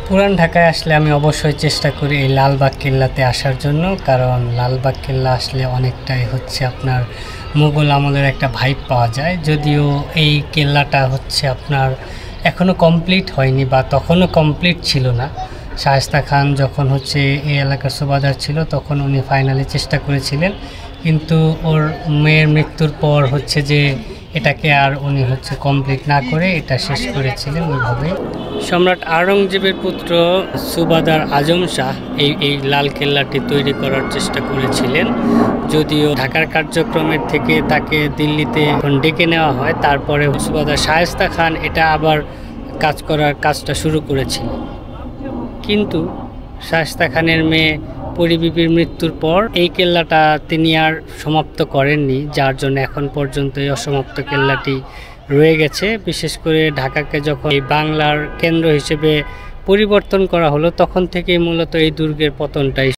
পুরান ঢাকায় আসলে আমি অবশ্যই চেষ্টা করি এই লালবাগ কেল্লাতে আসার জন্য, কারণ লালবাগ কেল্লা আসলে অনেকটাই হচ্ছে আপনার মুঘল আমলের একটা ভাইব পাওয়া যায়। যদিও এই কেল্লাটা হচ্ছে আপনার এখনও কমপ্লিট হয়নি বা তখনও কমপ্লিট ছিল না। শায়েস্তা খান যখন হচ্ছে এই এলাকার সুবাদার ছিল তখন উনি ফাইনালি চেষ্টা করেছিলেন, কিন্তু ওর মেয়ের মৃত্যুর পর হচ্ছে যে এটাকে আর উনি হচ্ছে কমপ্লিট না করে এটা শেষ করেছিলেন ওইভাবেই। সম্রাট আওরঙ্গজেবের পুত্র সুবাদার আজম শাহ এই লাল কেল্লাটি তৈরি করার চেষ্টা করেছিলেন। যদিও ঢাকার কার্যক্রমের থেকে তাকে দিল্লিতে ডেকে নেওয়া হয়, তারপরে সুবাদার শায়েস্তা খান এটা আবার কাজটা শুরু করেছিল। কিন্তু শায়েস্তা খানের মেয়ে পরিবিবির মৃত্যুর পর এই কেল্লাটা তিনি আর সমাপ্ত করেননি, যার জন্য এখন পর্যন্ত এই অসমাপ্ত কেল্লাটি রয়ে গেছে। বিশেষ করে ঢাকাকে যখন এই বাংলার কেন্দ্র হিসেবে পরিবর্তন করা হলো তখন থেকেই মূলত এই দুর্গের পতনটাই